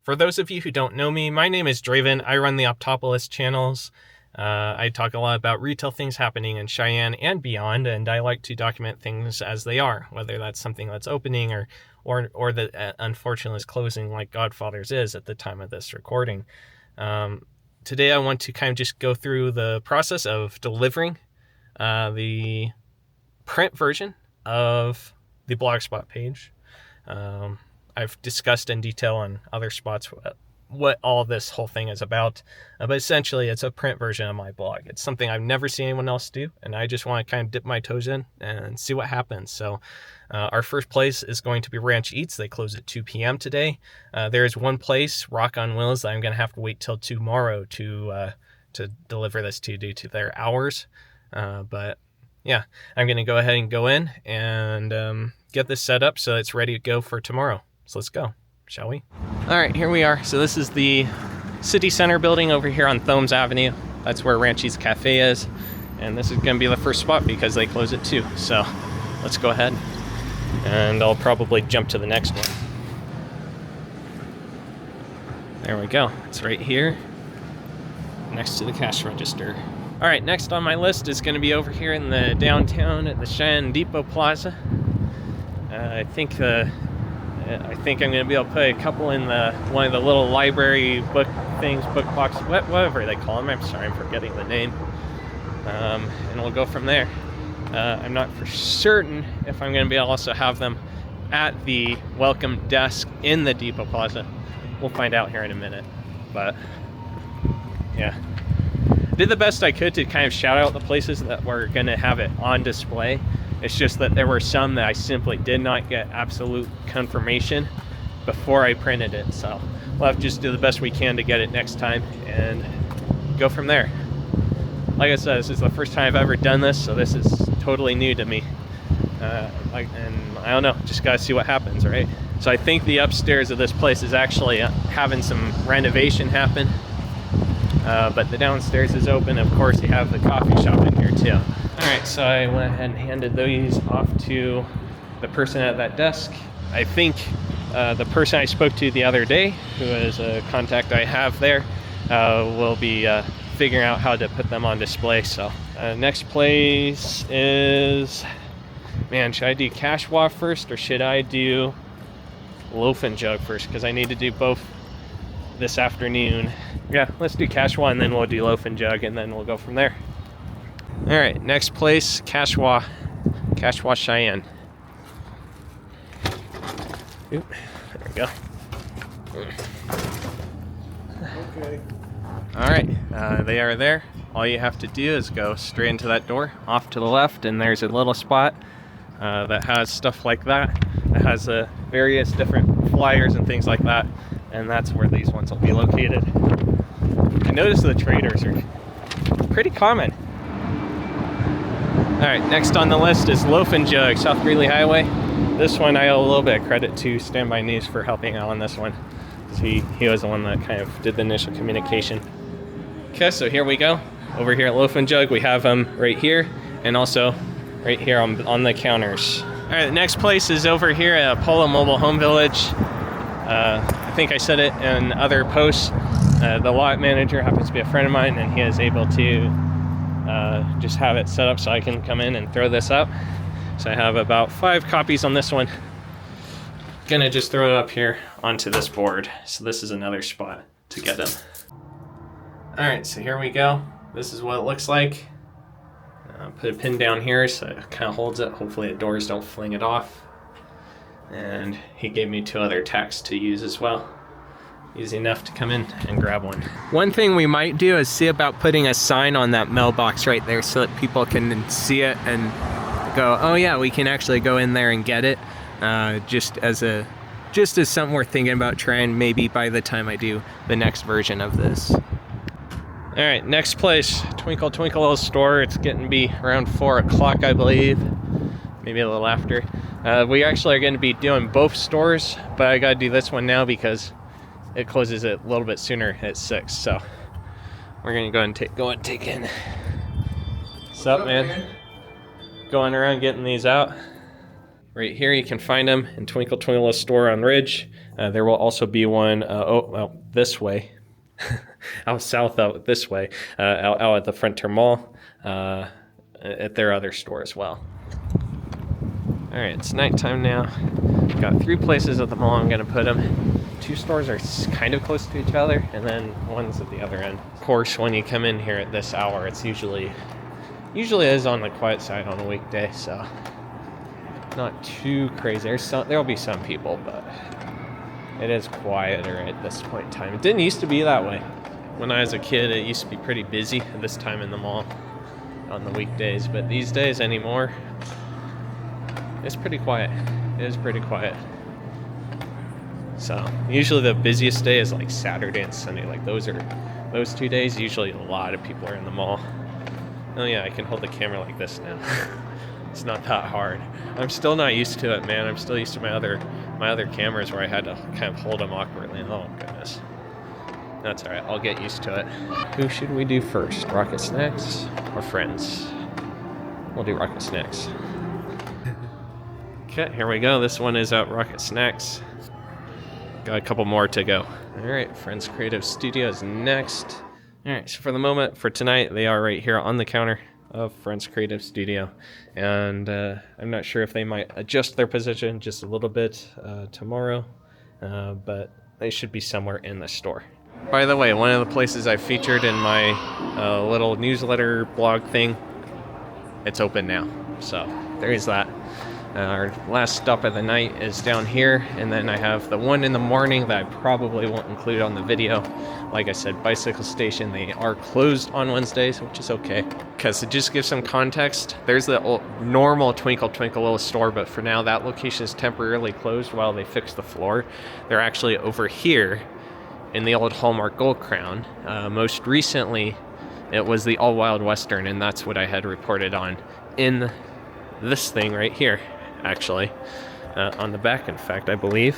For those of you who don't know me, my name is Draven. I run the Optopolis channels. I talk a lot about retail things happening in Cheyenne and beyond, and I like to document things as they are, whether that's something that's opening or that unfortunately is closing, like Godfather's is at the time of this recording. Today I want to kind of just go through the process of delivering the print version of the Blogspot page. I've discussed in detail on other spots what all this whole thing is about, but essentially it's a print version of my blog. It's something I've never seen anyone else do, and I just want to kind of dip my toes in and see what happens. So our first place is going to be Ranch Eats. They close at 2 p.m. today. There is one place, Rock on Wheels, that I'm going to have to wait till tomorrow to deliver this to due to their hours. But yeah, I'm going to go ahead and go in and get this set up so it's ready to go for tomorrow. So let's go, shall we? All right, here we are. So this is the city center building over here on Thomes Avenue. That's where Ranch Eats Cafe is. And this is going to be the first spot because they close at 2. So let's go ahead. And I'll probably jump to the next one. There we go. It's right here next to the cash register. All right, next on my list is going to be over here in the downtown at the Cheyenne Depot Plaza. I think I'm going to be able to put a couple in one of the little library book things, book box, whatever they call them. I'm sorry, I'm forgetting the name. And we'll go from there. I'm not for certain if I'm going to be able to also have them at the welcome desk in the Depot Plaza. We'll find out here in a minute. But yeah, did the best I could to kind of shout out the places that were going to have it on display. It's just that there were some that I simply did not get absolute confirmation before I printed it. So we'll have to just do the best we can to get it next time and go from there. Like I said, this is the first time I've ever done this, so this is totally new to me. And I don't know, just gotta see what happens, right? So I think the upstairs of this place is actually having some renovation happen. But the downstairs is open. Of course, you have the coffee shop in here too. All right, so I went ahead and handed these off to the person at that desk. I think the person I spoke to the other day, who is a contact I have there, will be figuring out how to put them on display. So next place is, man, should I do Cashwa first or should I do Loaf and Jug first? Because I need to do both this afternoon. Yeah, let's do Cashwa and then we'll do Loaf and Jug and then we'll go from there. All right, next place, Cashwa Cheyenne. Oop, there we go. Okay. All right, they are there. All you have to do is go straight into that door, off to the left, and there's a little spot that has stuff like that. It has various different flyers and things like that, and that's where these ones will be located. I noticed the traders are pretty common. All right, next on the list is Loaf and Jug, South Greeley Highway. This one I owe a little bit of credit to Standby News for helping out on this one. He was the one that kind of did the initial communication. Okay, so here we go. Over here at Loaf and Jug, we have them right here, and also right here on the counters. All right, the next place is over here at Apollo Mobile Home Village. I think I said it in other posts. The lot manager happens to be a friend of mine, and he is able to just have it set up so I can come in and throw this up. So I have about 5 copies on this one. Gonna just throw it up here onto this board. So this is another spot to get them. All right, so here we go. This is what it looks like. Put a pin down here so it kind of holds it. Hopefully the doors don't fling it off. And he gave me 2 other tacks to use as well. Easy enough to come in and grab one. One thing we might do is see about putting a sign on that mailbox right there so that people can see it and go, oh yeah, we can actually go in there and get it. Just as something we're thinking about trying maybe by the time I do the next version of this. All right, next place, Twinkle Little Store. It's getting to be around 4 o'clock, I believe, maybe a little after. We actually are going to be doing both stores, but I got to do this one now because it closes a little bit sooner at 6. So we're going to go and take in. What's up, man? Going around getting these out. Right here, you can find them in Twinkle Twinkle store on Ridge. There will also be one, this way, out south, out this way, out at the Frontier Mall, at their other store as well. All right, it's nighttime now. Got 3 places at the mall I'm gonna put them. 2 stores are kind of close to each other, and then one's at the other end. Of course, when you come in here at this hour, it's usually is on the quiet side on a weekday, so not too crazy. There'll be some people, but it is quieter at this point in time. It didn't used to be that way. When I was a kid, it used to be pretty busy at this time in the mall on the weekdays, but these days anymore, it's pretty quiet. It is pretty quiet. So usually the busiest day is like Saturday and Sunday. Like those 2 days, usually a lot of people are in the mall. Oh yeah, I can hold the camera like this now. It's not that hard. I'm still not used to it, man. I'm still used to my other cameras where I had to kind of hold them awkwardly. Oh goodness. That's all right. I'll get used to it. Who should we do first? Rocket Snacks or Friends? We'll do Rocket Snacks. Okay, here we go. This one is at Rocket Snacks. Got a couple more to go. All right, Friends Creative Studios next. All right, so for the moment, for tonight, they are right here on the counter of Friends Creative Studio. And I'm not sure if they might adjust their position just a little bit tomorrow, but they should be somewhere in the store. By the way, one of the places I featured in my little newsletter blog thing, it's open now. So there is that. Our last stop of the night is down here, and then I have the one in the morning that I probably won't include on the video. Like I said, Bicycle Station, they are closed on Wednesdays, which is okay, because to just give some context, there's the old, normal Twinkle Twinkle Little store, but for now that location is temporarily closed while they fix the floor. They're actually over here in the old Hallmark Gold Crown. Most recently, it was the All Wild Western, and that's what I had reported on in this thing right here. Actually, on the back, in fact, I believe.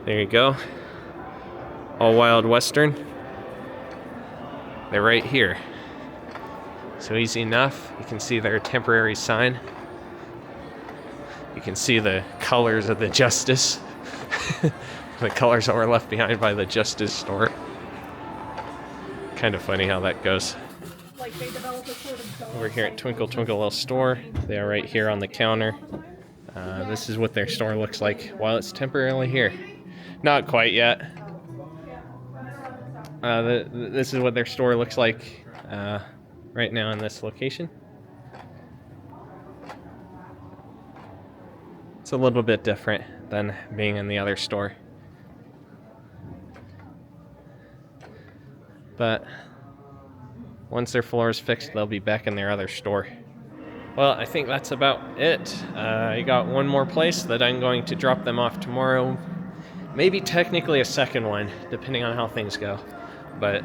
There you go. All Wild Western. They're right here. So easy enough. You can see their temporary sign. You can see the colors of the Justice. The colors that were left behind by the Justice store. Kind of funny how that goes. They develop a sort of Over here at Twinkle Twinkle Little Store, they are right here on the counter. This is what their store looks like while it's temporarily here. Not quite yet. This is what their store looks like right now in this location. It's a little bit different than being in the other store. But once their floor is fixed, they'll be back in their other store. Well, I think that's about it. I got one more place that I'm going to drop them off tomorrow. Maybe technically a second one, depending on how things go. But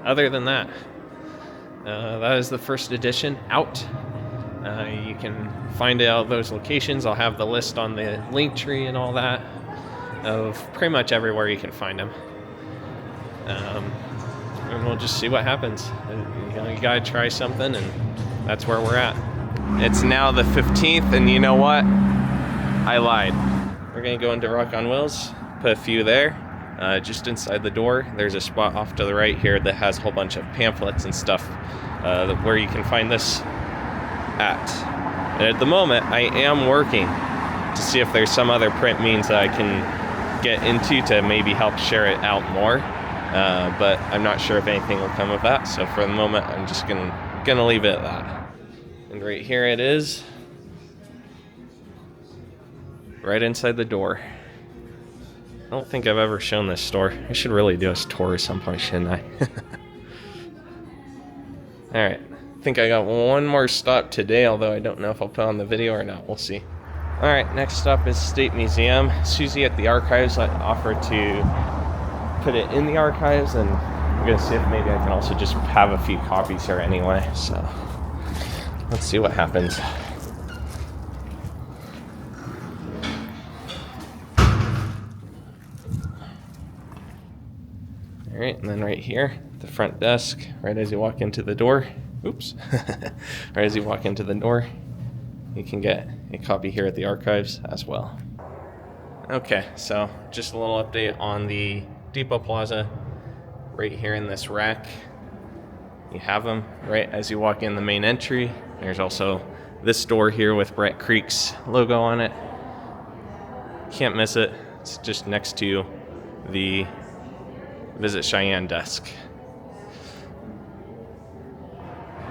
other than that, that is the first edition out. You can find out those locations. I'll have the list on the link tree and all that of pretty much everywhere you can find them. And we'll just see what happens. You gotta try something, and that's where we're at. It's now the 15th, and you know what? I lied. We're gonna go into Rock on Wheels, put a few there. Just inside the door, there's a spot off to the right here that has a whole bunch of pamphlets and stuff where you can find this at. And at the moment, I am working to see if there's some other print means that I can get into to maybe help share it out more. But I'm not sure if anything will come of that. So for the moment, I'm just gonna leave it at that. And right here it is, right inside the door. I don't think I've ever shown this store. I should really do a tour at some point, shouldn't I? All right, I think I got one more stop today, although I don't know if I'll put on the video or not. We'll see. All right, next stop is State Museum. Susie at the archives offered to put it in the archives, and I'm gonna see if maybe I can also just have a few copies here anyway. So let's see what happens. All right, and then right here, the front desk, right as you walk into the door, Oops. Right as you walk into the door, you can get a copy here at the archives as well. Okay, so just a little update on the Depot Plaza. Right here in this rack, you have them right as you walk in the main entry. There's also this door here with Brett Creek's logo on it. Can't miss it. It's just next to the Visit Cheyenne desk.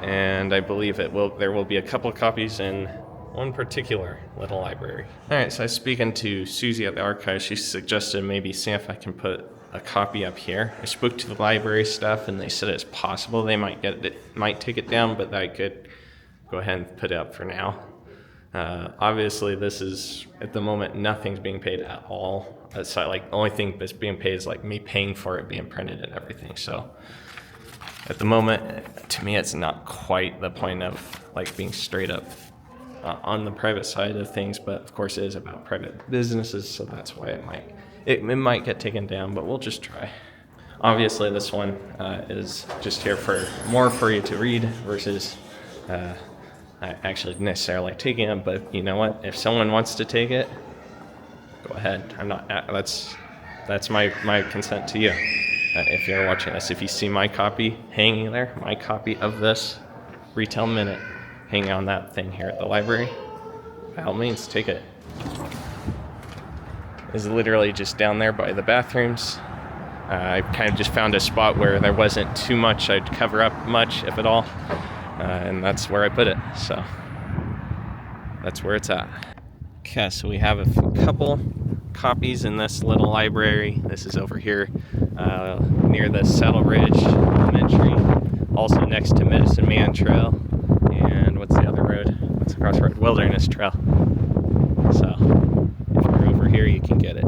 And I believe there will be a couple copies in one particular little library. All right, so I was speaking to Susie at the archives. She suggested maybe see if I can put a copy up here. I spoke to the library staff and they said it's possible they might take it down, but I could go ahead and put it up for now. Obviously, this is, at the moment, nothing's being paid at all. It's like the only thing that's being paid is like me paying for it being printed and everything. So at the moment, to me, it's not quite the point of like being straight up on the private side of things, but of course it is about private businesses, so that's why it might get taken down, but we'll just try. Obviously, this one is just here for more for you to read versus actually necessarily taking it. But you know what? If someone wants to take it, go ahead. I'm not. That's my consent to you. If you're watching this, if you see my copy hanging there, my copy of this Retail Minute hanging on that thing here at the library, by all means, take it. It's literally just down there by the bathrooms. I kind of just found a spot where there wasn't too much I'd cover up much, if at all, and that's where I put it. So that's where it's at. Okay, so we have a couple copies in this little library. This is over here near the Saddle Ridge Elementary, also next to Medicine Man Trail, and what's the other road? What's the crossroad? Wilderness Trail. So if you're over here, you can get it.